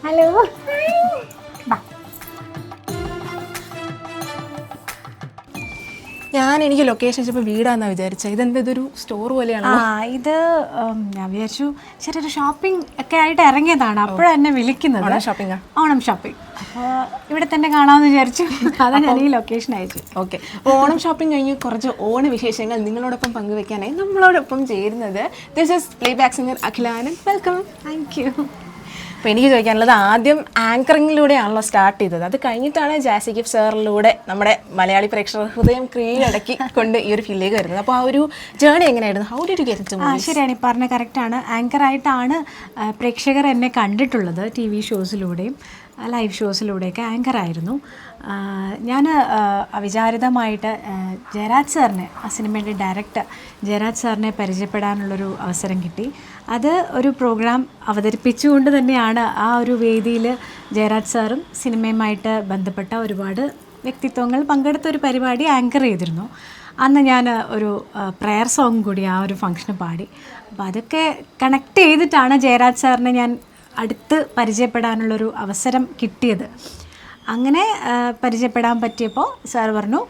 Hello. എനിക്ക് location വെച്ചപ്പോൾ വീടാന്നാ വിചാരിച്ചത്. ഇതെന്താ ഇതൊരു സ്റ്റോർ പോലെയാണോ? ഇത് ഞാൻ വിചാരിച്ചു ചെറിയൊരു ഷോപ്പിംഗ് ഒക്കെ ആയിട്ട് ഇറങ്ങിയതാണ്. അപ്പോഴെന്നെ വിളിക്കുന്നത് ഓണം ഷോപ്പിംഗ്. അപ്പോൾ ഇവിടെ തന്നെ കാണാമെന്ന് വിചാരിച്ചു. അതാ ഞാൻ ഈ ലൊക്കേഷൻ അയച്ചു. ഓക്കെ. ഓണം ഷോപ്പിംഗ് കഴിഞ്ഞ് കുറച്ച് ഓണ വിശേഷങ്ങൾ നിങ്ങളോടൊപ്പം പങ്കുവെക്കാനായി നമ്മളോടൊപ്പം ചേരുന്നത് this is playback singer Akhilanand. Welcome. Thank you. അപ്പോൾ എനിക്ക് ചോദിക്കാനുള്ളത്, ആദ്യം ആങ്കറിങ്ങിലൂടെയാണല്ലോ സ്റ്റാർട്ട് ചെയ്തത്. അത് കഴിഞ്ഞിട്ടാണ് ജാസി ഗിഫ്റ്റ് സാറിലൂടെ നമ്മുടെ മലയാളി പ്രേക്ഷകർ ഹൃദയം കീഴടക്കി കൊണ്ട് ഈ ഒരു ഫീൽഡിലേക്ക് വരുന്നത്. അപ്പോൾ ആ ഒരു ജേർണി എങ്ങനെയായിരുന്നു? How did you get into movies? ശരിയാണ്, ഈ പറഞ്ഞ കറക്റ്റാണ്. ആങ്കറായിട്ടാണ് പ്രേക്ഷകർ എന്നെ കണ്ടിട്ടുള്ളത്. ടി വി ഷോസിലൂടെയും ലൈവ് ഷോസിലൂടെയൊക്കെ ആങ്കറായിരുന്നു ഞാൻ. അവിചാരിതമായിട്ട് ജയരാജ് സാറിനെ, ആ സിനിമയുടെ ഡയറക്ടർ ജയരാജ് സാറിനെ പരിചയപ്പെടാനുള്ളൊരു അവസരം കിട്ടി. അത് ഒരു പ്രോഗ്രാം അവതരിപ്പിച്ചുകൊണ്ട് തന്നെയാണ് ആ ഒരു വേദിയിൽ ജയരാജ് സാറും സിനിമയുമായിട്ട് ബന്ധപ്പെട്ട ഒരുപാട് വ്യക്തിത്വങ്ങൾ പങ്കെടുത്ത ഒരു പരിപാടി ആങ്കർ ചെയ്തിരുന്നു. അന്ന് ഞാൻ ഒരു പ്രയർ സോങ് കൂടി ആ ഒരു ഫംഗ്ഷന് പാടി. അപ്പോൾ അതൊക്കെ കണക്ട് ചെയ്തിട്ടാണ് ജയരാജ് സാറിനെ ഞാൻ അടുത്ത് പരിചയപ്പെടാനുള്ളൊരു അവസരം കിട്ടിയത്. അങ്ങനെ പരിചയപ്പെടാൻ പറ്റിയപ്പോൾ സാർ പറഞ്ഞു,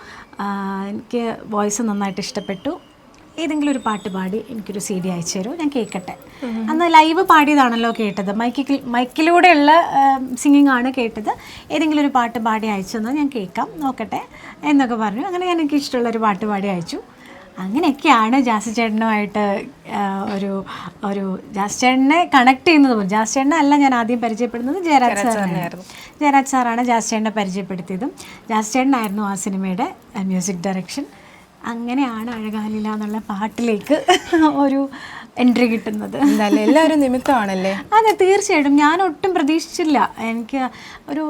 എനിക്ക് വോയിസ് നന്നായിട്ട് ഇഷ്ടപ്പെട്ടു, ഏതെങ്കിലും ഒരു പാട്ട് പാടി എനിക്കൊരു CD അയച്ചു തരുമോ, ഞാൻ കേൾക്കട്ടെ. അന്ന് ലൈവ് പാടിയതാണല്ലോ കേട്ടത്, മൈക്കിലൂടെയുള്ള സിംഗിങ് ആണ് കേട്ടത്. ഏതെങ്കിലും ഒരു പാട്ട് പാടി അയച്ചു തന്നാൽ ഞാൻ കേൾക്കാം, നോക്കട്ടെ എന്നൊക്കെ പറഞ്ഞു. അങ്ങനെ ഞാൻ എനിക്ക് ഇഷ്ടമുള്ളൊരു പാട്ട് പാടി അയച്ചു. അങ്ങനെയൊക്കെയാണ് ജാസി ചേട്ടനുമായിട്ട് ഒരു ജാസി ചേട്ടനെ കണക്ട് ചെയ്യുന്നത് പോലും. ജാസി ചേട്ടനെ അല്ല ഞാൻ ആദ്യം പരിചയപ്പെടുന്നത്, ജയരാജ് സാറിനായിരുന്നു. ജയരാജ് സാറാണ് ജാസി ചേട്ടനെ പരിചയപ്പെടുത്തിയതും. ജാസി ചേട്ടനായിരുന്നു ആ സിനിമയുടെ മ്യൂസിക് ഡയറക്ഷൻ. അങ്ങനെയാണ് അഴകാലില എന്നുള്ള പാട്ടിലേക്ക് ഒരു എൻട്രി കിട്ടുന്നത്. എന്തായാലും എല്ലാവരും നിമിത്തമാണല്ലേ? അതെ, തീർച്ചയായിട്ടും. ഞാൻ ഒട്ടും പ്രതീക്ഷിച്ചില്ല. എനിക്ക് ഒരു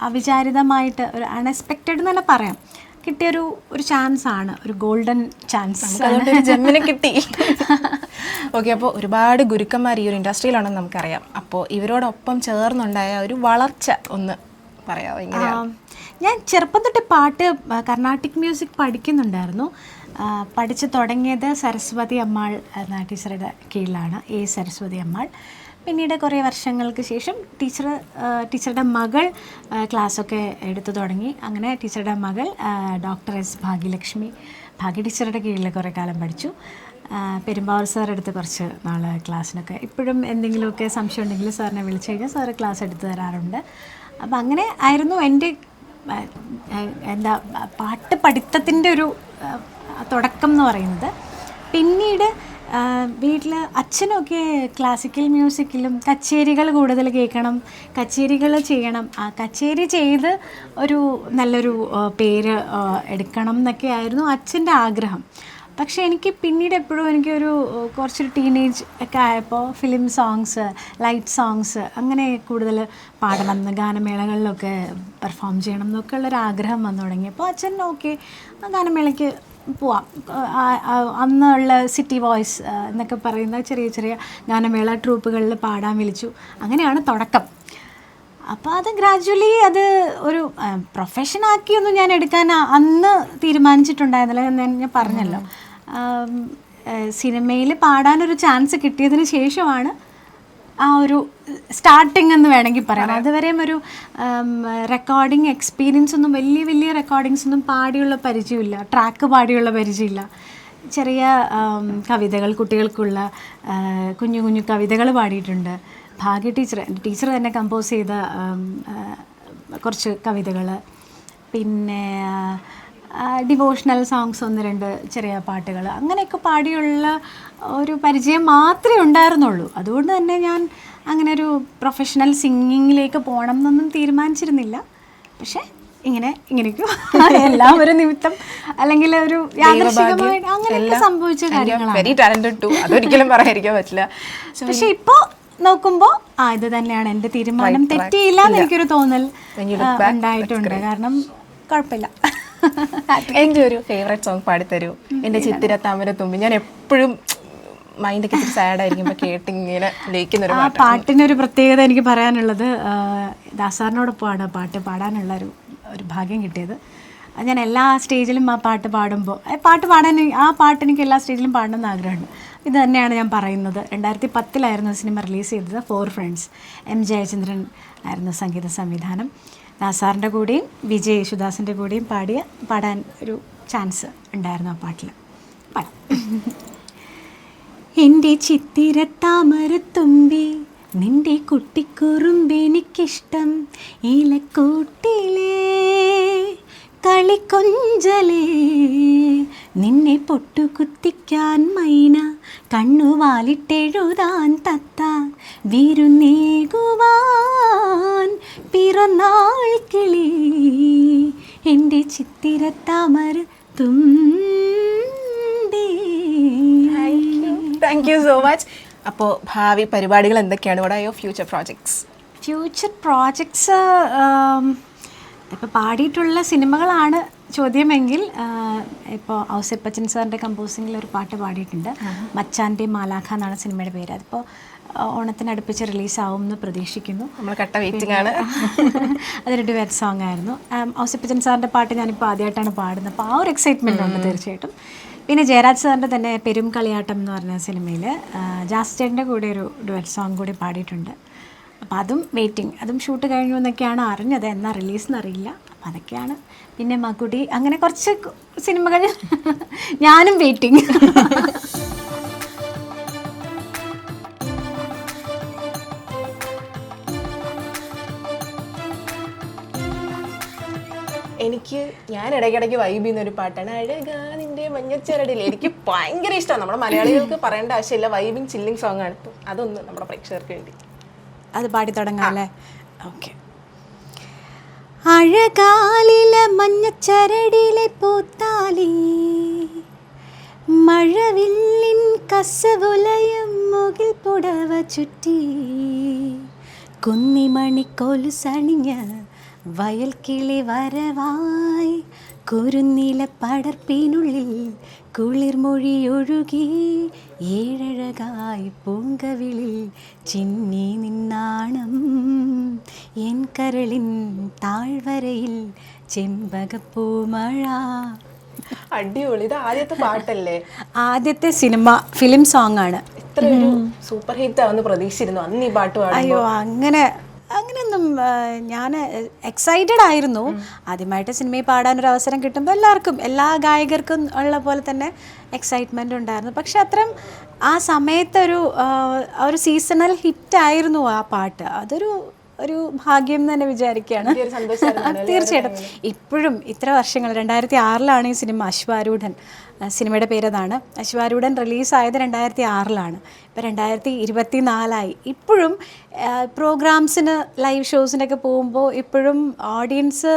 അവിചാരിതമായിട്ട്, ഒരു അൺഎക്സ്പെക്റ്റഡ് എന്ന് തന്നെ പറയാം, കിട്ടിയൊരു ചാൻസ് ആണ്, ഒരു ഗോൾഡൻ ചാൻസ്. അതുകൊണ്ടൊരു ജന്മിനെ കിട്ടി. ഓക്കെ. അപ്പോൾ ഒരുപാട് ഗുരുക്കന്മാർ ഈ ഒരു ഇൻഡസ്ട്രിയിലാണെന്ന് നമുക്കറിയാം. അപ്പോൾ ഇവരോടൊപ്പം ചേർന്നുണ്ടായ ഒരു വളർച്ച ഒന്ന് പറയാമോ? എങ്ങനെയാണ്? ഞാൻ ചെറുപ്പം തൊട്ട് പാട്ട്, കർണാട്ടിക് മ്യൂസിക് പഠിക്കുന്നുണ്ടായിരുന്നു. പഠിച്ചു തുടങ്ങിയത് സരസ്വതി അമ്മാൾ എന്ന ടീച്ചറുടെ കീഴിലാണ്, സരസ്വതി അമ്മാൾ. പിന്നീട് കുറേ വർഷങ്ങൾക്ക് ശേഷം ടീച്ചറുടെ മകൾ ക്ലാസ്സൊക്കെ എടുത്തു തുടങ്ങി. അങ്ങനെ ടീച്ചറുടെ മകൾ ഡോക്ടർ എസ് ഭാഗ്യലക്ഷ്മി, ഭാഗ്യ ടീച്ചറുടെ കീഴിൽ കുറേ കാലം പഠിച്ചു. പെരുമ്പാവൂർ സാർ എടുത്ത് കുറച്ച് നാൾ ക്ലാസ്സിനൊക്കെ, ഇപ്പോഴും എന്തെങ്കിലുമൊക്കെ സംശയം ഉണ്ടെങ്കിൽ സാറിനെ വിളിച്ചു കഴിഞ്ഞാൽ സാറ് ക്ലാസ് എടുത്ത് തരാറുണ്ട്. അപ്പം അങ്ങനെ ആയിരുന്നു എൻ്റെ പാട്ട് പഠിത്തത്തിൻ്റെ ഒരു തുടക്കം എന്ന് പറയുന്നത്. പിന്നീട് വീട്ടിൽ അച്ഛനൊക്കെ ക്ലാസിക്കൽ മ്യൂസിക്കിലും കച്ചേരികൾ കൂടുതൽ കേൾക്കണം, കച്ചേരികൾ ചെയ്യണം, ആ കച്ചേരി ചെയ്ത് ഒരു നല്ലൊരു പേര് എടുക്കണം എന്നൊക്കെ ആയിരുന്നു അച്ഛൻ്റെ ആഗ്രഹം. പക്ഷേ എനിക്ക് പിന്നീട് എപ്പോഴും എനിക്കൊരു കുറച്ചൊരു ടീനേജ് ഒക്കെ ആയപ്പോൾ ഫിലിം സോങ്സ്, ലൈറ്റ് സോങ്സ് അങ്ങനെ കൂടുതൽ പാടണം എന്ന്, ഗാനമേളകളിലൊക്കെ പെർഫോം ചെയ്യണം എന്നൊക്കെ ഉള്ളൊരാഗ്രഹം വന്നു തുടങ്ങിയപ്പോൾ അച്ഛൻ ഓക്കെ ഗാനമേളയ്ക്ക് പോവാം. അന്നുള്ള സിറ്റി വോയിസ് എന്നൊക്കെ പറയുന്ന ചെറിയ ചെറിയ ഗാനമേള ട്രൂപ്പുകളിൽ പാടാൻ വിളിച്ചു. അങ്ങനെയാണ് തുടക്കം. അപ്പോൾ അത് ഗ്രാജുവലി അത് ഒരു പ്രൊഫഷനാക്കിയൊന്നും ഞാൻ എടുക്കാൻ അന്ന് തീരുമാനിച്ചിട്ടുണ്ടായിരുന്നില്ല എന്ന് ഞാൻ പറഞ്ഞല്ലോ. സിനിമയിൽ പാടാനൊരു ചാൻസ് കിട്ടിയതിന് ശേഷമാണ് ആ ഒരു സ്റ്റാർട്ടിങ് എന്ന് വേണമെങ്കിൽ പറയാം. അതുവരെയും ഒരു റെക്കോർഡിങ് എക്സ്പീരിയൻസ് ഒന്നും, വലിയ റെക്കോർഡിങ്സ് ഒന്നും പാടിയുള്ള പരിചയമില്ല, ട്രാക്ക് പാടിയുള്ള പരിചയമില്ല. ചെറിയ കവിതകൾ, കുട്ടികൾക്കുള്ള കുഞ്ഞു കവിതകൾ പാടിയിട്ടുണ്ട്. ഭാഗ്യ ടീച്ചർ തന്നെ കമ്പോസ് ചെയ്ത കുറച്ച് കവിതകൾ, പിന്നെ ഡിവോഷണൽ സോങ്സ് 1-2 ചെറിയ പാട്ടുകൾ, അങ്ങനെയൊക്കെ പാടിയുള്ള ഒരു പരിചയം മാത്രമേ ഉണ്ടായിരുന്നുള്ളൂ. അതുകൊണ്ട് തന്നെ ഞാൻ അങ്ങനെ ഒരു പ്രൊഫഷണൽ സിംഗിങ്ങിലേക്ക് പോകണം എന്നൊന്നും തീരുമാനിച്ചിരുന്നില്ല. പക്ഷേ ഇങ്ങനെയൊക്കെ എല്ലാം ഒരു നിമിത്തം അല്ലെങ്കിൽ ഒരു യാദൃശ്ചികമായിട്ട് അങ്ങനെയൊക്കെ സംഭവിച്ച കാര്യങ്ങളാണ്. അതൊരിക്കലും പറയാതിരിക്കാൻ പറ്റില്ല. പക്ഷെ ഇപ്പോൾ നോക്കുമ്പോൾ ഇത് തന്നെയാണ് എൻ്റെ തീരുമാനം, തെറ്റിയില്ല എന്ന് എനിക്കൊരു തോന്നൽ ഉണ്ടായിട്ടുണ്ട്. കാരണം കുഴപ്പമില്ല. എൻ്റെ ഒരു ഫേവറേറ്റ് സോങ് പാടിത്തരൂ, എൻ്റെ ചിത്തിര താമര തുമ്പി. ഞാൻ എപ്പോഴും മൈൻഡൊക്കെ ഇത്തിരി സാഡായിരിക്കുമ്പോൾ കേട്ടിങ്ങനെ ലയിക്കുന്നൊരു പാട്ടിനൊരു പ്രത്യേകത എനിക്ക് പറയാനുള്ളത്, ദാസാറിനോടൊപ്പമാണ് പാട്ട് പാടാനുള്ള ഒരു ഭാഗ്യം കിട്ടിയത്. ഞാൻ എല്ലാ സ്റ്റേജിലും ആ പാട്ട് പാടുമ്പോൾ പാട്ട് പാടാൻ ആ പാട്ട് എനിക്ക് എല്ലാ സ്റ്റേജിലും പാടണമെന്ന് ആഗ്രഹമുണ്ട്. ഇത് തന്നെയാണ് ഞാൻ പറയുന്നത്. 2010 സിനിമ റിലീസ് ചെയ്തത്. 4 ഫ്രണ്ട്സ്. എം ജയചന്ദ്രൻ ആയിരുന്നു സംഗീത സംവിധാനം. ദാസാറിൻ്റെ കൂടെയും വിജയ് യേശുദാസിൻ്റെ കൂടെയും പാടാൻ ഒരു ചാൻസ് ഉണ്ടായിരുന്നു ആ പാട്ടിൽ. പാടാം. എൻ്റെ ചിത്തിരത്താമരത്തുമ്പി നിന്റെ കുട്ടിക്കുറുമ്പെനിക്കിഷ്ടം, ഇലക്കൂട്ടിലേ കളിക്കൊഞ്ചലേ നിന്നെ പൊട്ടുകുത്തിക്കാൻ മൈന, കണ്ണുവാലിട്ടെഴുതാൻ തത്ത, വിരുന്നേകുവാൻ പിറന്നാൾ കിളി, എൻ്റെ ചിത്തിരത്താമര തുമ്പി. Thank you so much. അപ്പോൾ ഭാവി പരിപാടികൾ എന്തൊക്കെയാണ്? What are your future projects? Future projects ഇപ്പോൾ പാടിയിട്ടുള്ള സിനിമകളാണ് ചോദ്യമെങ്കിൽ, ഇപ്പോൾ ഔസേപ്പച്ചൻ സാറിൻ്റെ കമ്പോസിങ്ങിൽ ഒരു പാട്ട് പാടിയിട്ടുണ്ട്. മച്ചാൻ്റെ മാലാഖ എന്നാണ് സിനിമയുടെ പേര്. അതിപ്പോൾ ഓണത്തിനടുപ്പിച്ച് റിലീസാവും എന്ന് പ്രതീക്ഷിക്കുന്നു. നമ്മൾ കട്ട വെയിറ്റിംഗ് ആണ്. അതൊരു ഡുവറ്റ് സോങ് ആയിരുന്നു. ഔസേപ്പച്ചൻ സാറിൻ്റെ പാട്ട് ഞാനിപ്പോൾ ആദ്യമായിട്ടാണ് പാടുന്നത്. അപ്പോൾ ആ ഒരു എക്സൈറ്റ്മെൻ്റ് ഉണ്ട് തീർച്ചയായിട്ടും. പിന്നെ ജയരാജ് സാറിൻ്റെ തന്നെ പെരും കളിയാട്ടം എന്ന് പറഞ്ഞ സിനിമയിൽ ജാസ്റ്റേൻ്റെ കൂടെ ഒരു ഡുവറ്റ് സോങ് കൂടി പാടിയിട്ടുണ്ട്. അപ്പോൾ അതും വെയിറ്റിംഗ്. അതും ഷൂട്ട് കഴിഞ്ഞു എന്നൊക്കെയാണ് അറിഞ്ഞത്. എന്നാ റിലീസെന്ന് അറിയില്ല. അപ്പോൾ അതൊക്കെയാണ്. പിന്നെ മകുടി, അങ്ങനെ കുറച്ച് സിനിമകൾ ഞാനും വെയിറ്റിംഗ്. ഞാൻ ഇടയ്ക്കിടയ്ക്ക് വൈബ് ചെയ്യുന്ന ഒരു പാട്ടാണ് അഴകാ നിന്റെ മഞ്ഞച്ചരടിൽ. എനിക്ക് ഭയങ്കര ഇഷ്ടമാണ്. നമ്മുടെ മലയാളികൾക്ക് പറയേണ്ട ആവശ്യമില്ല, വൈബിങ് ചില്ലിങ് സോങ് ആണ്. അതൊന്ന് നമ്മുടെ പ്രേക്ഷകർക്ക് വേണ്ടി അത് പാടി തുടങ്ങാം അല്ലേ? ഓക്കെ. അഴകാലിലെ മഞ്ഞച്ചരടിലെ പൂത്താലി, മഴവില്ലിൻ കസവുലയം മുകിൽ പുടവ ചുറ്റി, കുന്നിമണിക്കൊലുസണിഞ്ഞ വയൽ കിളി വരവായി, കുരുന്നില പടർപ്പിനുള്ളിൽ കുളിർമൊഴിയൊഴുകി, ഏഴഴകായി പൂങ്കവിളിൽ ചിന്നി നിന്നാണം, എൻ കരളിൻ താഴ്വരയിൽ ചെമ്പകപ്പൂമഴ. അടിപൊളി. ഇത് ആദ്യത്തെ പാട്ടല്ലേ? ആദ്യത്തെ സിനിമ ഫിലിം സോങ് ആണ്. ഇത്ര ഒരു സൂപ്പർ ഹിറ്റ് ആവുന്ന പ്രതീക്ഷിച്ചിരുന്നു അന്ന് ഈ പാട്ട് പാടുമ്പോൾ? അയ്യോ, അങ്ങനെയൊന്നും. ഞാൻ എക്സൈറ്റഡ് ആയിരുന്നു. ആദ്യമായിട്ട് സിനിമയിൽ പാടാനൊരു അവസരം കിട്ടുമ്പോൾ എല്ലാവർക്കും, എല്ലാ ഗായകർക്കും ഉള്ള പോലെ തന്നെ എക്സൈറ്റ്മെൻ്റ് ഉണ്ടായിരുന്നു. പക്ഷെ അത്രയും ആ സമയത്ത് ഒരു സീസണൽ ഹിറ്റായിരുന്നു ആ പാട്ട്. അതൊരു ഭാഗ്യം എന്ന് തന്നെ വിചാരിക്കുകയാണ്. തീർച്ചയായിട്ടും. ഇപ്പോഴും ഇത്ര വർഷങ്ങൾ, 2006 ഈ സിനിമ അശ്വാരൂഢൻ, സിനിമയുടെ പേരതാണ്. അശ്വാരൂഢൻ റിലീസായത് 2006. ഇപ്പോൾ 2024. ഇപ്പോഴും പ്രോഗ്രാംസിന്, ലൈവ് ഷോസിനൊക്കെ പോകുമ്പോൾ ഇപ്പോഴും ഓഡിയൻസ്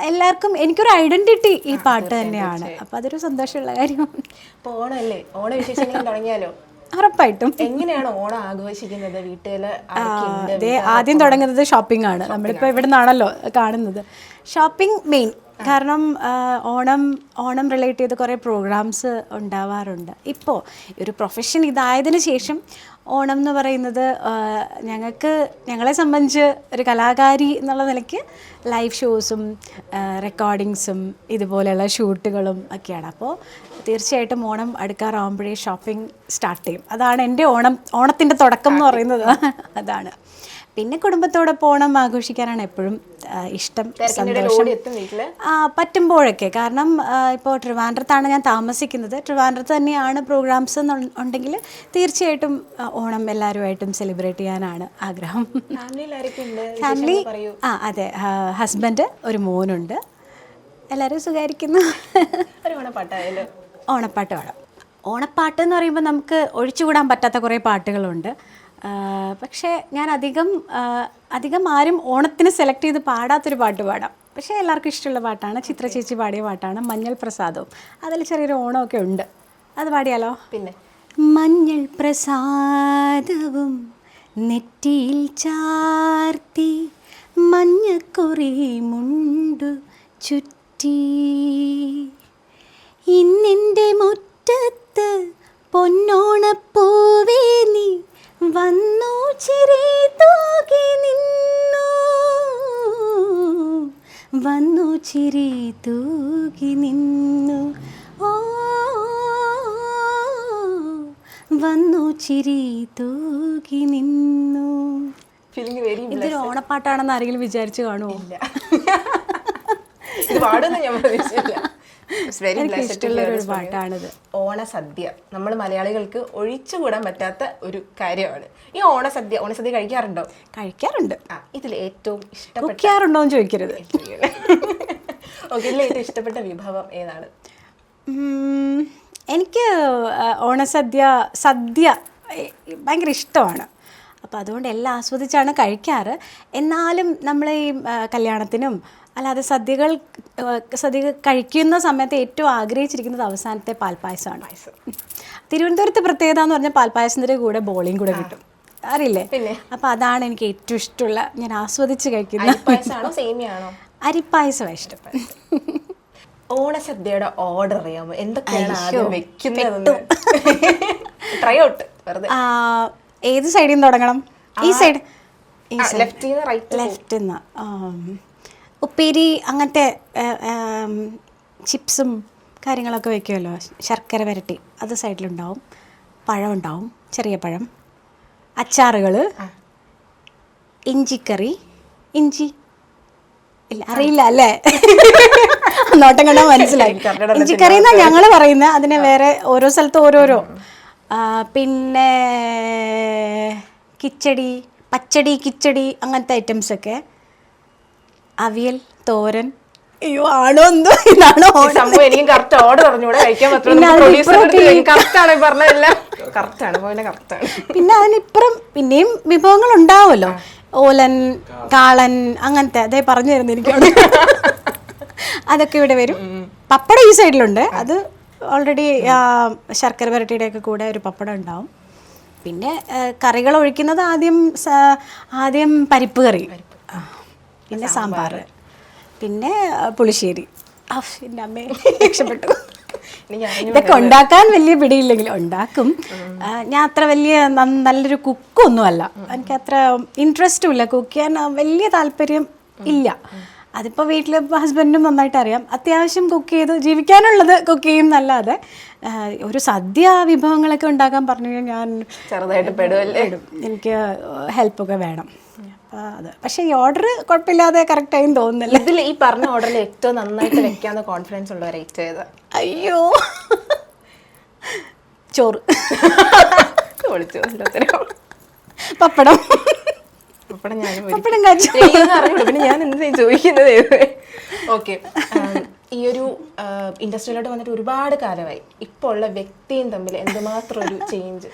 എല്ലാവർക്കും, എനിക്കൊരു ഐഡൻറ്റിറ്റി ഈ പാട്ട് തന്നെയാണ്. അപ്പോൾ അതൊരു സന്തോഷമുള്ള കാര്യമാണ്. ഇപ്പോൾ ഓണമല്ലേ, ഓണവിശേഷങ്ങൾ തുടങ്ങിയാലോ? ഉറപ്പായിട്ടും. എങ്ങനെയാണ് ഓണം ആഘോഷിക്കുന്നത് വീട്ടില്? ആദ്യം തുടങ്ങുന്നത് ഷോപ്പിംഗ് ആണ്. നമ്മളിപ്പോൾ ഇവിടെ നിന്നാണല്ലോ കാണുന്നത്. Shopping main. കാരണം ഓണം റിലേറ്റ് ചെയ്ത് കുറേ പ്രോഗ്രാംസ് ഉണ്ടാവാറുണ്ട്. ഇപ്പോൾ ഒരു പ്രൊഫഷൻ ഇതായതിനു ശേഷം ഓണം എന്ന് പറയുന്നത് ഞങ്ങളെ സംബന്ധിച്ച് ഒരു കലാകാരി എന്നുള്ള നിലയ്ക്ക് ലൈവ് ഷോസും റെക്കോർഡിങ്സും ഇതുപോലെയുള്ള ഷൂട്ടുകളും ഒക്കെയാണ്. അപ്പോൾ തീർച്ചയായിട്ടും ഓണം അടുക്കാറാവുമ്പോഴേ ഷോപ്പിംഗ് സ്റ്റാർട്ട് ചെയ്യും. അതാണ് എൻ്റെ ഓണത്തിൻ്റെ തുടക്കം എന്ന് പറയുന്നത്. അതാണ്. പിന്നെ കുടുംബത്തോടൊപ്പം ഓണം ആഘോഷിക്കാനാണ് എപ്പോഴും ഇഷ്ടം, സന്തോഷം. പറ്റുമ്പോഴൊക്കെ. കാരണം ഇപ്പോൾ ട്രിവാൻഡ്രത്താണ് ഞാൻ താമസിക്കുന്നത്. ട്രിവാൻഡ്രത്ത് തന്നെയാണ് പ്രോഗ്രാംസ് ഉണ്ടെങ്കിൽ തീർച്ചയായിട്ടും ഓണം എല്ലാവരുമായിട്ടും സെലിബ്രേറ്റ് ചെയ്യാനാണ് ആഗ്രഹം. ഫാമിലി, അതെ, ഹസ്ബൻഡ്, ഒരു മോനുണ്ട്. എല്ലാവരും സുഖമായിരിക്കുന്നു. ഓണപ്പാട്ട് പാടാം. ഓണപ്പാട്ട് എന്ന് പറയുമ്പോൾ നമുക്ക് ഒഴിച്ചുകൂടാൻ പറ്റാത്ത കുറേ പാട്ടുകളുണ്ട്. പക്ഷേ ഞാൻ അധികം ആരും ഓണത്തിന് സെലക്ട് ചെയ്ത് പാടാത്തൊരു പാട്ട് പാടാം. പക്ഷേ എല്ലാവർക്കും ഇഷ്ടമുള്ള പാട്ടാണ്. ചിത്ര ചേച്ചി പാടിയ പാട്ടാണ് മഞ്ഞൾ പ്രസാദവും. അതിൽ ചെറിയൊരു ഓണമൊക്കെ ഉണ്ട്. അത് പാടിയാലോ? പിന്നെ. മഞ്ഞൾ പ്രസാദവും നെറ്റിയിൽ ചാർത്തി, മഞ്ഞക്കുറി മുണ്ടു ചുറ്റി, ഇന്നിൻ്റെ മുറ്റത്ത് പൊന്നോണപ്പൂവേ നീ വന്നു ചിരി തൂകി നിന്നു, വന്നു ചിരി ചിരി തൂകി നിന്നു. ഫീലിംഗ് വെരി ഇതൊരു ഓണപ്പാട്ടാണെന്ന് ആരെങ്കിലും വിചാരിച്ചു കാണുമോ? ഇത് പാടുമെന്ന് ഞാൻ പ്രതീക്ഷിച്ചില്ല. എനിക്ക് ഇഷ്ടമുള്ള ഒരു പാട്ടാണിത്. ഓണസദ്യ നമ്മൾ മലയാളികൾക്ക് ഒഴിച്ചുകൂടാൻ പറ്റാത്ത ഒരു കാര്യമാണ് ഈ ഓണസദ്യ. ഓണസദ്യ കഴിക്കാറുണ്ടോ? കഴിക്കാറുണ്ട്. ഇതിൽ ഏറ്റവും ഇഷ്ടപ്പെട്ട കുക്കാറുണ്ടോ എന്ന് ചോദിക്കരുത്. ഓക്കെ, ഇതിൽ ഏറ്റവും ഇഷ്ടപ്പെട്ട വിഭവം ഏതാണ്? എനിക്ക് ഓണസദ്യ ഭയങ്കര ഇഷ്ടമാണ്. അപ്പോൾ അതുകൊണ്ട് എല്ലാം ആസ്വദിച്ചാണ് കഴിക്കാറ്. എന്നാലും നമ്മൾ ഈ കല്യാണത്തിനും അല്ലാതെ സദ്യ കഴിക്കുന്ന സമയത്ത് ഏറ്റവും ആഗ്രഹിച്ചിരിക്കുന്നത് അവസാനത്തെ പാൽപ്പായസമാണ്. തിരുവനന്തപുരത്ത് പ്രത്യേകത എന്ന് പറഞ്ഞാൽ പാൽപ്പായസത്തിൻ്റെ കൂടെ ബോളിയും കൂടെ കിട്ടും, അറിയില്ലേ? അപ്പോൾ അതാണ് എനിക്ക് ഏറ്റവും ഇഷ്ടമുള്ള, ഞാൻ ആസ്വദിച്ച് കഴിക്കുന്ന. അരിപ്പായസമാണ് ഇഷ്ടം. ഓണസദ്യയുടെ ഓർഡർ അറിയാമോ? എന്തൊക്കെയാണ് വെക്കുന്നത്? ട്രൈ ഔട്ട് വെറുതെ. ഏത് സൈഡിൽ നിന്ന് തുടങ്ങണം? ഈ സൈഡ്, ലെഫ്റ്റ്. ഉപ്പേരി അങ്ങനത്തെ ചിപ്സും കാര്യങ്ങളൊക്കെ വെക്കുമല്ലോ, ശർക്കര വരട്ടി, അത് സൈഡിലുണ്ടാവും. പഴം ഉണ്ടാവും, ചെറിയ പഴം, അച്ചാറുകൾ, ഇഞ്ചിക്കറി. ഇഞ്ചി ഇല്ല, അറിയില്ല അല്ലേ? നോട്ടം കണ്ടാൽ മനസ്സിലായി. ഇഞ്ചിക്കറി എന്നാണ് ഞങ്ങൾ പറയുന്നത്, അതിനെ വേറെ ഓരോ സ്ഥലത്ത് ഓരോരോ. പിന്നെ കിച്ചടി, പച്ചടി, കിച്ചടി, അങ്ങനത്തെ ഐറ്റംസൊക്കെ. അവിയൽ, തോരൻ. അയ്യോ, ആണോ എന്തോ ഇതാണോ സംഭവം? എനിക്കും കറക്റ്റ് ഓർഡർ പറഞ്ഞൂടെ, കഴിക്കാൻ പറ്റും. പിന്നെ അതിനിപ്പുറം പിന്നെയും വിഭവങ്ങൾ ഉണ്ടാവുമല്ലോ, ഓലൻ, കാളൻ, അങ്ങനത്തെ. അതേ പറഞ്ഞു തരുന്നു എനിക്ക്. അതൊക്കെ ഇവിടെ വരും. പപ്പടം ഈ സൈഡിലുണ്ട്, അത് ഓൾറെഡി ശർക്കര വരട്ടിയുടെയൊക്കെ കൂടെ ഒരു പപ്പടം ഉണ്ടാവും. പിന്നെ കറികൾ ഒഴിക്കുന്നത് ആദ്യം പരിപ്പ് കറി, പിന്നെ സാമ്പാർ, പിന്നെ പുളിശ്ശേരി. എൻ്റെ അമ്മേ, രക്ഷപ്പെട്ടു. ഇതൊക്കെ ഉണ്ടാക്കാൻ വലിയ പിടിയില്ലെങ്കിലും ഉണ്ടാക്കും. ഞാൻ അത്ര വലിയ നല്ലൊരു കുക്കൊന്നുമല്ല, എനിക്ക് അത്ര ഇൻട്രസ്റ്റും ഇല്ല, കുക്ക് ചെയ്യാൻ വലിയ താല്പര്യം ഇല്ല. അതിപ്പോൾ വീട്ടിൽ ഹസ്ബൻഡിനും നന്നായിട്ട് അറിയാം. അത്യാവശ്യം കുക്ക് ചെയ്ത് ജീവിക്കാനുള്ളത് കുക്ക് ചെയ്യും എന്നല്ലാതെ ഒരു സദ്യ വിഭവങ്ങളൊക്കെ ഉണ്ടാക്കാൻ പറഞ്ഞു കഴിഞ്ഞാൽ ഞാൻ ചെറുതായിട്ട് പെടുമല്ലേ, എനിക്ക് ഹെൽപ്പൊക്കെ വേണം. അത് പക്ഷേ ഈ ഓർഡർ കുഴപ്പമില്ലാതെ കറക്റ്റായും തോന്നുന്നില്ല. ഇതിൽ ഈ പറഞ്ഞ ഓർഡറിൽ ഏറ്റവും നന്നായിട്ട് വെക്കാവുന്ന കോൺഫിഡൻസ് ഉള്ള റേറ്റ് ചെയ്ത്? അയ്യോ, ചോറ്, പപ്പടം. പിന്നെ ഞാൻ എന്താ ചോദിക്കുന്നത്? ഓക്കെ, ഈ ഒരു ഇൻഡസ്ട്രിയിലോട്ട് വന്നിട്ട് ഒരുപാട് കാലമായി. ഇപ്പോൾ ഉള്ള വ്യക്തിയും തമ്മിൽ എന്തുമാത്രം ഒരു ചേഞ്ച്?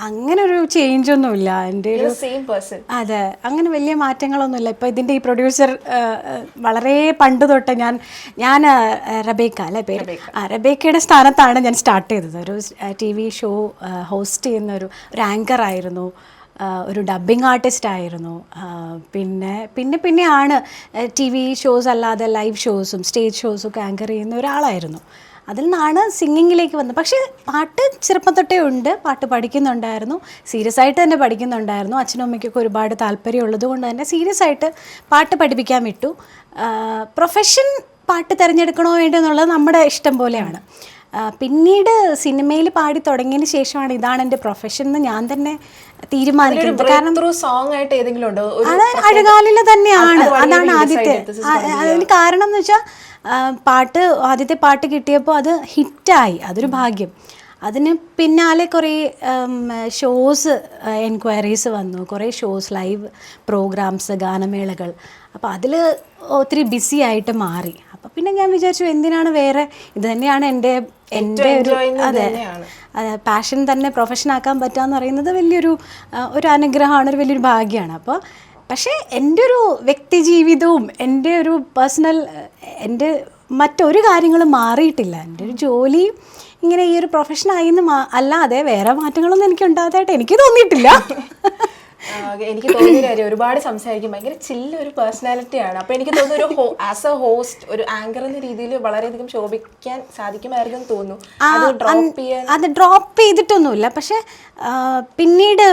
അങ്ങനെ ഒരു ചേഞ്ച് ഒന്നുമില്ല. എൻ്റെ ഒരു സെയിം പേഴ്സൺ. അതെ, അങ്ങനെ വലിയ മാറ്റങ്ങളൊന്നുമില്ല. ഇപ്പോൾ ഇതിൻ്റെ ഈ പ്രൊഡ്യൂസർ വളരെ പണ്ട് തൊട്ട് ഞാൻ റബേക്ക അല്ലേ പേര്, റബേക്കയുടെ സ്ഥാനത്താണ് ഞാൻ സ്റ്റാർട്ട് ചെയ്തത്. ഒരു TV ഷോ ഹോസ്റ്റ് ചെയ്യുന്ന ഒരു ആങ്കർ ആയിരുന്നു, ഒരു ഡബ്ബിംഗ് ആർട്ടിസ്റ്റ് ആയിരുന്നു. പിന്നെയാണ് TV ഷോസ് അല്ലാതെ ലൈവ് ഷോസും സ്റ്റേജ് ഷോസും ഒക്കെ ആങ്കർ ചെയ്യുന്ന ഒരാളായിരുന്നു. അതിൽ നിന്നാണ് സിംഗിങ്ങിലേക്ക് വന്നത്. പക്ഷേ പാട്ട് ചെറുപ്പം തൊട്ടേ ഉണ്ട്, പാട്ട് പഠിക്കുന്നുണ്ടായിരുന്നു, സീരിയസ് ആയിട്ട് തന്നെ പഠിക്കുന്നുണ്ടായിരുന്നു. അച്ഛനും അമ്മയ്ക്കൊക്കെ ഒരുപാട് താല്പര്യമുള്ളത് കൊണ്ട് തന്നെ സീരിയസ് ആയിട്ട് പാട്ട് പഠിപ്പിക്കാൻ വിട്ടു. പ്രൊഫഷൻ പാട്ട് തിരഞ്ഞെടുക്കണോ വേണ്ടോ എന്നുള്ളത് നമ്മുടെ ഇഷ്ടം പോലെയാണ്. പിന്നീട് സിനിമയിൽ പാടി തുടങ്ങിയതിന് ശേഷമാണ് ഇതാണ് എൻ്റെ പ്രൊഫഷൻ എന്ന് ഞാൻ തന്നെ തീരുമാനിക്കുന്നത്. കാരണം സോങ് ആയിട്ട് ഏതെങ്കിലും ഉണ്ടോ? അത് അഴകാലിൽ തന്നെയാണ്. അതാണ് ആദ്യത്തെ. അതിന് കാരണം എന്ന് വെച്ചാൽ ആദ്യത്തെ പാട്ട് കിട്ടിയപ്പോൾ അത് ഹിറ്റായി, അതൊരു ഭാഗ്യം. അതിന് പിന്നാലെ കുറേ ഷോസ് എൻക്വയറീസ് വന്നു, കുറേ ഷോസ്, ലൈവ് പ്രോഗ്രാംസ്, ഗാനമേളകൾ. അപ്പോൾ അതിൽ ഒത്തിരി ബിസി ആയിട്ട് മാറി. അപ്പോൾ പിന്നെ ഞാൻ വിചാരിച്ചു എന്തിനാണ് വേറെ, ഇത് തന്നെയാണ് എൻ്റെ ഒരു അതെ പാഷൻ തന്നെ പ്രൊഫഷനാക്കാൻ പറ്റുക എന്ന് പറയുന്നത് വലിയൊരു അനുഗ്രഹമാണ്, ഒരു വലിയൊരു ഭാഗ്യമാണ്. അപ്പോൾ പക്ഷേ എൻ്റെ ഒരു വ്യക്തി ജീവിതവും എൻ്റെ ഒരു പേഴ്സണൽ എൻ്റെ മറ്റൊരു കാര്യങ്ങളും മാറിയിട്ടില്ല. എൻ്റെ ഒരു ജോലി ഇങ്ങനെ ഈ ഒരു പ്രൊഫഷനായി അല്ലാതെ വേറെ മാറ്റങ്ങളൊന്നും എനിക്ക് ഉണ്ടാകാതായിട്ട് എനിക്ക് തോന്നിയിട്ടില്ല. എനിക്ക് തോന്നിയ കാര്യം, ഒരുപാട് സംസാരിക്കും, ഭയങ്കര ചില്ലൊരു പേഴ്സണാലിറ്റിയാണ്. അപ്പോൾ എനിക്ക് തോന്നുന്നു ഒരു ആസ് എ ഹോസ്റ്റ്, ഒരു ആങ്കർ എന്ന രീതിയിൽ വളരെയധികം ശോഭിക്കാൻ സാധിക്കുമായിരുന്നു തോന്നുന്നു. അത് ഡ്രോപ്പ് ചെയ്തിട്ടൊന്നുമില്ല. പക്ഷേ പിന്നീട്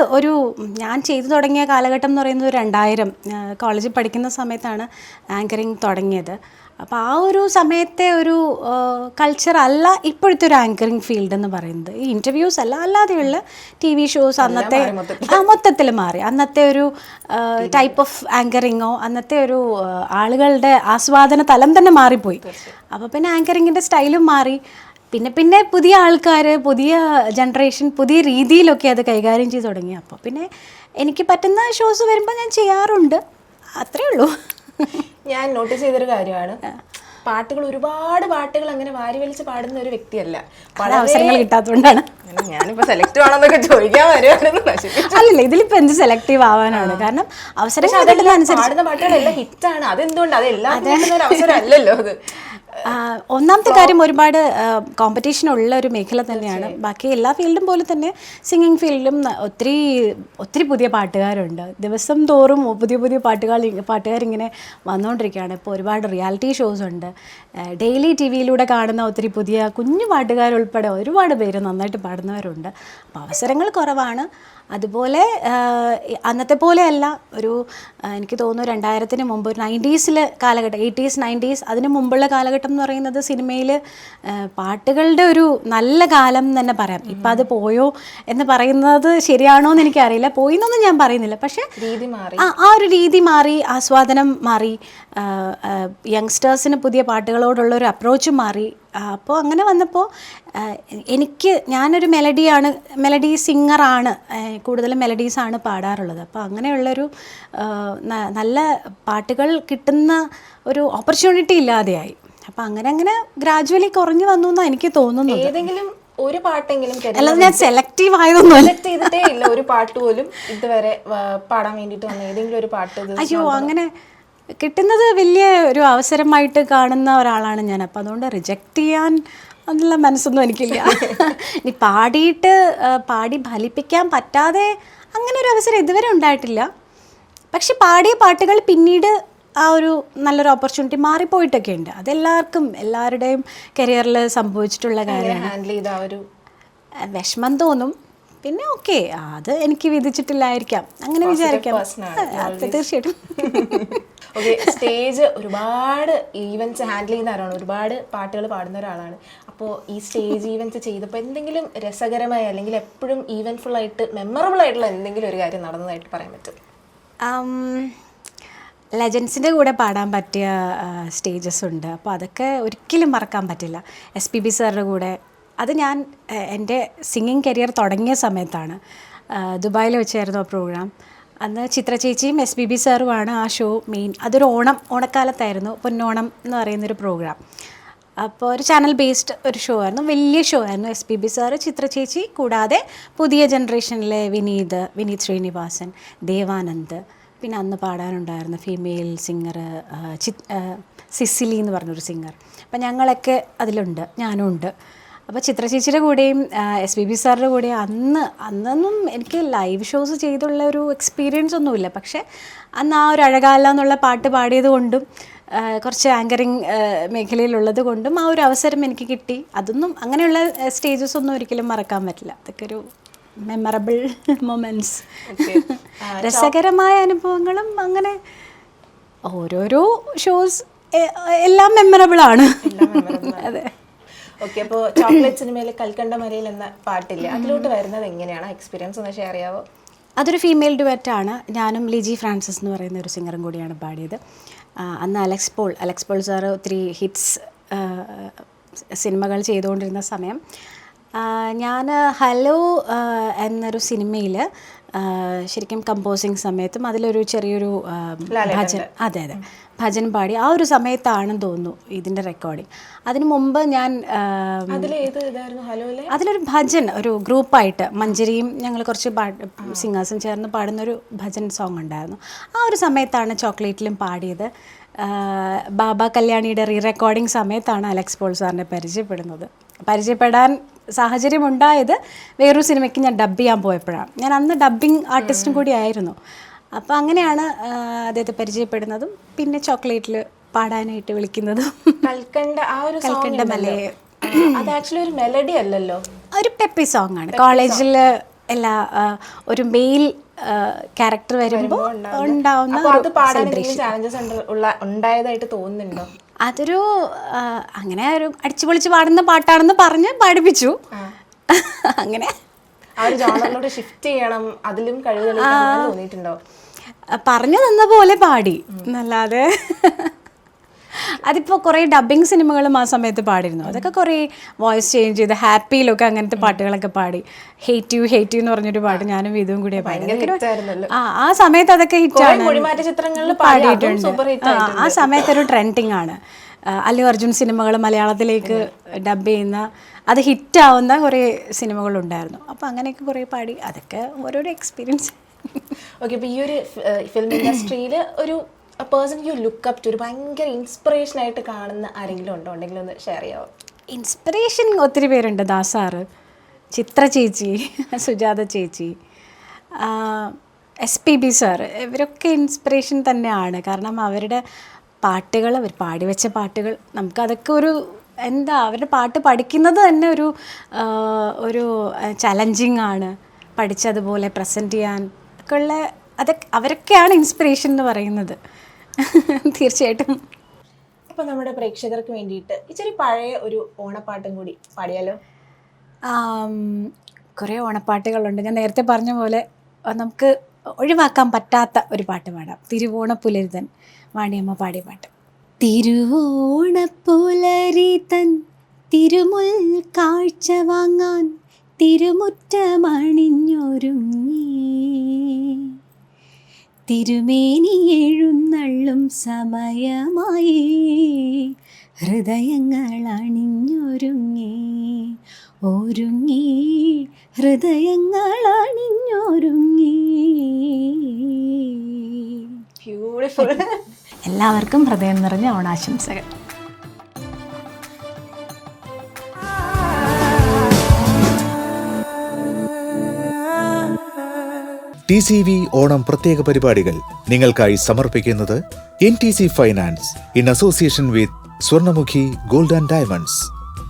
ഞാൻ ചെയ്തു തുടങ്ങിയ കാലഘട്ടം എന്ന് പറയുന്നത് 2000 കോളേജിൽ പഠിക്കുന്ന സമയത്താണ് ആങ്കറിങ് തുടങ്ങിയത്. അപ്പോൾ ആ ഒരു സമയത്തെ ഒരു കൾച്ചർ അല്ല ഇപ്പോഴത്തെ ഒരു ആങ്കറിങ് ഫീൽഡ് എന്ന് പറയുന്നത്. ഈ ഇൻ്റർവ്യൂസ് അല്ല, അല്ലാതെയുള്ള TV ഷോസ് അന്നത്തെ മൊത്തത്തിൽ മാറി. അന്നത്തെ ഒരു ടൈപ്പ് ഓഫ് ആങ്കറിങ്ങോ അന്നത്തെ ഒരു ആളുകളുടെ ആസ്വാദന തലം തന്നെ മാറിപ്പോയി. അപ്പോൾ പിന്നെ ആങ്കറിങ്ങിൻ്റെ സ്റ്റൈലും മാറി. പിന്നെ പുതിയ ആൾക്കാർ, പുതിയ ജനറേഷൻ പുതിയ രീതിയിലൊക്കെ അത് കൈകാര്യം ചെയ്ത് തുടങ്ങി. അപ്പോൾ പിന്നെ എനിക്ക് പറ്റുന്ന ഷോസ് വരുമ്പോൾ ഞാൻ ചെയ്യാറുണ്ട്, അത്രേ ഉള്ളൂ. ഞാൻ നോട്ടീസ് ചെയ്തൊരു കാര്യമാണ്, ഒരുപാട് പാട്ടുകൾ അങ്ങനെ വാരി വലിച്ച് പാടുന്ന ഒരു വ്യക്തിയല്ല. പല അവസരങ്ങൾ കിട്ടാത്തതുകൊണ്ടാണ്. ഞാനിപ്പോ സെലക്റ്റീവ് ആണെന്നൊക്കെ ചോദിക്കാൻ വരുവാണെന്ന്. അല്ലല്ല, ഇതിലിപ്പോ എന്ത് സെലക്റ്റീവ് ആവാനാണ്? കാരണം അവസരങ്ങൾ പാടുന്ന പാട്ടുകളെല്ലാം ഹിറ്റാണ്. അതെന്തുകൊണ്ട്? അത് എല്ലാം അവസരം അല്ലല്ലോ അത്. ഒന്നാമത്തെ കാര്യം, ഒരുപാട് കോമ്പറ്റീഷൻ ഉള്ള ഒരു മേഖല തന്നെയാണ്. ബാക്കി എല്ലാ ഫീൽഡും പോലെ തന്നെ സിംഗിങ് ഫീൽഡിലും ഒത്തിരി പുതിയ പാട്ടുകാരുണ്ട്. ദിവസം തോറും പുതിയ പാട്ടുകാരിങ്ങനെ വന്നുകൊണ്ടിരിക്കുകയാണ്. ഇപ്പോൾ ഒരുപാട് റിയാലിറ്റി ഷോസ് ഉണ്ട്. ഡെയിലി TV-യിലൂടെ കാണുന്ന ഒത്തിരി പുതിയ കുഞ്ഞു പാട്ടുകാരുൾപ്പെടെ ഒരുപാട് പേര് നന്നായിട്ട് പാടുന്നവരുണ്ട്. അപ്പോൾ അവസരങ്ങൾ കുറവാണ്. അതുപോലെ അന്നത്തെ പോലെയല്ല. എനിക്ക് തോന്നുന്നു 2000-ന് മുമ്പ്, 90s കാലഘട്ടം, 80s 90s അതിന് മുമ്പുള്ള കാലഘട്ടം എന്ന് പറയുന്നത് സിനിമയിൽ പാട്ടുകളുടെ ഒരു നല്ല കാലം തന്നെ പറയാം. ഇപ്പം അത് പോയോ എന്ന് പറയുന്നത് ശരിയാണോ എന്ന് എനിക്കറിയില്ല. പോയി എന്നൊന്നും ഞാൻ പറയുന്നില്ല, പക്ഷേ ആ ഒരു രീതി മാറി, ആസ്വാദനം മാറി, യങ്സ്റ്റേഴ്സിന് പുതിയ പാട്ടുകളോടുള്ള ഒരു അപ്രോച്ച് മാറി. അപ്പോൾ അങ്ങനെ വന്നപ്പോൾ ഞാനൊരു മെലഡി സിംഗറാണ്, കൂടുതലും മെലഡീസാണ് പാടാറുള്ളത്. അപ്പോൾ അങ്ങനെയുള്ളൊരു നല്ല പാട്ടുകൾ കിട്ടുന്ന ഒരു ഓപ്പർച്യൂണിറ്റി ഇല്ലാതെയായി. അപ്പോൾ അങ്ങനെ ഗ്രാജുവലി കുറഞ്ഞു വന്നു എന്നാണ് എനിക്ക് തോന്നുന്നു. ഏതെങ്കിലും ഒരു പാട്ടെങ്കിലും, അല്ലാതെ ഞാൻ സെലക്റ്റീവ് ആയതൊന്നും സെലക്ട് ചെയ്തിട്ടേ ഇല്ല ഒരു പാട്ട് പോലും ഇതുവരെ പാടാൻ വേണ്ടിയിട്ട് വന്ന ഏതെങ്കിലും ഒരു പാട്ട്? അയ്യോ, അങ്ങനെ കിട്ടുന്നത് വലിയ ഒരു അവസരമായിട്ട് കാണുന്ന ഒരാളാണ് ഞാൻ. അപ്പം അതുകൊണ്ട് റിജക്റ്റ് ചെയ്യാൻ അതിനുള്ള മനസ്സൊന്നും എനിക്കില്ല. ഇനി പാടി ഫലിപ്പിക്കാൻ പറ്റാതെ അങ്ങനെ ഒരു അവസരം ഇതുവരെ ഉണ്ടായിട്ടില്ല. പക്ഷെ പാടിയ പാട്ടുകൾ പിന്നീട് ആ ഒരു നല്ലൊരു ഓപ്പർച്യൂണിറ്റി മാറിപ്പോയിട്ടൊക്കെ ഉണ്ട്. എല്ലാവരുടെയും കരിയറിൽ സംഭവിച്ചിട്ടുള്ള കാര്യമാണ്. വിഷമം തോന്നും, പിന്നെ ഓക്കെ, അത് എനിക്ക് വിധിച്ചിട്ടില്ലായിരിക്കാം, അങ്ങനെ വിചാരിക്കാം. തീർച്ചയായിട്ടും. ഓക്കെ, സ്റ്റേജ് ഒരുപാട് ഈവൻറ്റ്സ് ഹാൻഡിൽ ചെയ്യുന്ന ആളാണ്, ഒരുപാട് പാട്ടുകൾ പാടുന്ന ഒരാളാണ്. അപ്പോൾ ഈ സ്റ്റേജ് ഈവൻറ്റ്സ് ചെയ്തപ്പോൾ എന്തെങ്കിലും രസകരമായ, അല്ലെങ്കിൽ എപ്പോഴും ഈവൻറ്റ്ഫുൾ ആയിട്ട് മെമ്മറബിൾ ആയിട്ടുള്ള എന്തെങ്കിലും ഒരു കാര്യം നടന്നതായിട്ട് പറയാൻ പറ്റും? ലെജൻസിൻ്റെ കൂടെ പാടാൻ പറ്റിയ സ്റ്റേജസ് ഉണ്ട്. അപ്പോൾ അതൊക്കെ ഒരിക്കലും മറക്കാൻ പറ്റില്ല. SPB സാറിൻ്റെ കൂടെ, അത് ഞാൻ എൻ്റെ സിംഗിങ് കരിയർ തുടങ്ങിയ സമയത്താണ്. ദുബായിൽ വെച്ചായിരുന്നു ആ പ്രോഗ്രാം. അന്ന് ചിത്ര ചേച്ചിയും SPB സാറുമാണ് ആ ഷോ മെയിൻ. അതൊരു ഓണക്കാലത്തായിരുന്നു, പൊന്നോണം എന്ന് പറയുന്നൊരു പ്രോഗ്രാം. അപ്പോൾ ഒരു ചാനൽ ബേസ്ഡ് ഒരു ഷോ ആയിരുന്നു, വലിയ ഷോ ആയിരുന്നു. SPB സാറ്, ചിത്ര ചേച്ചി, കൂടാതെ പുതിയ ജനറേഷനിലെ വിനീത് ശ്രീനിവാസൻ, ദേവാനന്ദ്, പിന്നെ അന്ന് പാടാനുണ്ടായിരുന്ന ഫീമെയിൽ സിംഗർ സിസിലി എന്ന് പറഞ്ഞൊരു സിംഗർ. അപ്പം ഞങ്ങളൊക്കെ അതിലുണ്ട്, ഞാനും ഉണ്ട്. അപ്പോൾ ചിത്ര ചേച്ചിയുടെ കൂടെയും SPB സാറിൻ്റെ കൂടെയും അന്നൊന്നും എനിക്ക് ലൈവ് ഷോസ് ചെയ്തുള്ള ഒരു എക്സ്പീരിയൻസ് ഒന്നുമില്ല. പക്ഷേ അന്ന് ആ ഒരു അഴകാല എന്നുള്ള പാട്ട് പാടിയത് കൊണ്ടും കുറച്ച് ആങ്കറിങ് മേഖലയിലുള്ളത് കൊണ്ടും ആ ഒരു അവസരം എനിക്ക് കിട്ടി. അതൊന്നും, അങ്ങനെയുള്ള സ്റ്റേജസ് ഒന്നും ഒരിക്കലും മറക്കാൻ പറ്റില്ല. അതൊക്കെ ഒരു മെമ്മറബിൾ മൊമെൻറ്റ്സ്. രസകരമായ അനുഭവങ്ങളും അങ്ങനെ ഓരോരോ ഷോസ് എല്ലാം മെമ്മറബിളാണ്. അതെ. ഓക്കെ, അപ്പോൾ ചോക്ലേറ്റ് സിനിമയിൽ കൽക്കണ്ട മലയിൽ എന്ന പാട്ടില്ലേ, അതിലോട്ട് വരുന്നത് എങ്ങനെയാണ്? എക്സ്പീരിയൻസ് ഒന്ന് ഷെയർ ചെയ്യാവോ? അതൊരു ഫീമെയിൽ ഡുവറ്റാണ്. ഞാനും ലിജി ഫ്രാൻസിസ് എന്ന് പറയുന്ന ഒരു സിംഗറും കൂടിയാണ് പാടിയത്. അന്ന് അലക്സ് പോൾ സാറ് ഒത്തിരി ഹിറ്റ്സ് സിനിമകൾ ചെയ്തുകൊണ്ടിരുന്ന സമയം ഞാൻ ഹലോ എന്നൊരു സിനിമയിൽ ശരിക്കും കമ്പോസിങ് സമയത്തും അതിലൊരു ചെറിയൊരു ഭജൻ പാടി ആ ഒരു സമയത്താണെന്ന് തോന്നുന്നു ഇതിൻ്റെ റെക്കോർഡിങ്. അതിനു മുമ്പ് ഞാൻ അതിലൊരു ഭജൻ, ഒരു ഗ്രൂപ്പായിട്ട് മഞ്ജരിയും ഞങ്ങൾ കുറച്ച് സിംഗേഴ്സും ചേർന്ന് പാടുന്നൊരു ഭജൻ സോങ് ഉണ്ടായിരുന്നു. ആ ഒരു സമയത്താണ് ചോക്ലേറ്റിലും പാടിയത്. ബാബ കല്യാണിയുടെ റെക്കോർഡിങ് സമയത്താണ് അലക്സ് പോൾ സാറിനെ പരിചയപ്പെടാൻ സാഹചര്യമുണ്ടായത് വേറൊരു സിനിമയ്ക്ക് ഞാൻ ഡബ് ചെയ്യാൻ പോയപ്പോഴാണ്. ഞാൻ അന്ന് ഡബ്ബിങ് ആർട്ടിസ്റ്റും കൂടി ആയിരുന്നു. അപ്പോൾ അങ്ങനെയാണ് അദ്ദേഹത്തെ പരിചയപ്പെടുന്നതും പിന്നെ ചോക്ലേറ്റിൽ പാടാനായിട്ട് വിളിക്കുന്നതും. കൽക്കണ്ട മലയെ അത് ആക്ച്വലി ഒരു മെലഡി അല്ലല്ലോ, ഒരു പെപ്പി സോങ് ആണ്. കോളേജിൽ എല്ലാ ഒരു മെയിൽ ക്യാരക്ടർ വരുമ്പോൾ ഉണ്ടാവുന്ന ഉണ്ടായതായിട്ട് തോന്നുന്നുണ്ടോ? അതൊരു അങ്ങനെ ഒരു അടിച്ചുപൊളിച്ച് പാടുന്ന പാട്ടാണെന്ന് പറഞ്ഞ് പാടിപ്പിച്ചു. അങ്ങനെ ആ ഒരു ജോണറിലോട്ട് ഷിഫ്റ്റ് ചെയ്യണം, അതിലും കഴിവ് തെളിയിക്കണം തോന്നിയിട്ടുണ്ടോ? പറഞ്ഞു തന്ന പോലെ പാടി എന്നല്ലാതെ. അതിപ്പോൾ കുറേ ഡബ്ബിങ് സിനിമകളും ആ സമയത്ത് പാടിയിരുന്നു. അതൊക്കെ കുറേ വോയിസ് ചേഞ്ച് ചെയ്ത് ഹാപ്പിയിലൊക്കെ അങ്ങനത്തെ പാട്ടുകളൊക്കെ പാടി. ഹേറ്റ് യു എന്ന് പറഞ്ഞൊരു പാട്ട് ഞാനും ഇതും കൂടിയേ പാടി. ആ സമയത്ത് അതൊക്കെ ഹിറ്റാണ്, പാടിയിട്ടുണ്ട്. ആ സമയത്ത് ഒരു ട്രെൻഡിങ് ആണ്. അല്ലു അർജുൻ സിനിമകൾ മലയാളത്തിലേക്ക് ഡബ് ചെയ്യുന്ന, അത് ഹിറ്റാവുന്ന കുറേ സിനിമകളുണ്ടായിരുന്നു. അപ്പോൾ അങ്ങനെയൊക്കെ കുറേ പാടി. അതൊക്കെ ഓരോരോ എക്സ്പീരിയൻസ്. ഓക്കെ, അപ്പോൾ ഈ ഒരു ഫിലിം ഇൻഡസ്ട്രിയിൽ ഒരു person you look up to, ഒരു ഭയങ്കര ഇൻസ്പിറേഷൻ ആയിട്ട് കാണുന്ന ആരെങ്കിലും ഉണ്ടോ? ഉണ്ടെങ്കിൽ ഒന്ന് ഷെയർ ചെയ്യാമോ? ഇൻസ്പിറേഷൻ ഒത്തിരി പേരുണ്ട്. ദാസാറ്, ചിത്ര ചേച്ചി, സുജാത ചേച്ചി, SPB സാറ്, ഇവരൊക്കെ ഇൻസ്പിറേഷൻ തന്നെയാണ്. കാരണം അവരുടെ പാട്ടുകൾ, അവർ പാടിവെച്ച പാട്ടുകൾ നമുക്കതൊക്കെ ഒരു എന്താ, അവരുടെ പാട്ട് പഠിക്കുന്നത് തന്നെ ഒരു ചലഞ്ചിങ് ആണ്. പഠിച്ചതുപോലെ പ്രസൻറ്റ് ചെയ്യാൻ ഒക്കെ ഉള്ള അതൊക്കെ അവരൊക്കെയാണ് ഇൻസ്പിറേഷൻ എന്ന് പറയുന്നത്. തീർച്ചയായിട്ടും. അപ്പോൾ നമ്മുടെ പ്രേക്ഷകർക്ക് വേണ്ടിയിട്ട് ഇച്ചിരി പഴയ ഒരു ഓണപ്പാട്ടും കൂടി പാടിയാലോ? കുറേ ഓണപ്പാട്ടുകളുണ്ട്. ഞാൻ നേരത്തെ പറഞ്ഞ പോലെ നമുക്ക് ഒഴിവാക്കാൻ പറ്റാത്ത ഒരു പാട്ട് പാടാം. തിരുവോണപ്പുലരിതൻ, വാണിയമ്മ പാടിയ പാട്ട്. തിരുവോണപ്പുലരിതൻ തിരുമുൽ കാഴ്ച വാങ്ങാൻ തിരുമുറ്റമണിഞ്ഞൊരുങ്ങി, തിരുമേനി എഴുന്നള്ളും സമയമായി ഹൃദയങ്ങൾ അണിഞ്ഞൊരുങ്ങി, ഒരുങ്ങി ഹൃദയങ്ങൾ അണിഞ്ഞൊരുങ്ങി. ബ്യൂട്ടിഫുൾ. എല്ലാവർക്കും ഹൃദയം നിറഞ്ഞ ഓണാശംസകൾ. TCV ഓണം പ്രത്യേക പരിപാടികൾ നിങ്ങൾക്കായി സമർപ്പിക്കുന്നത് NTC finance in association with Swarnamukhi gold and diamonds.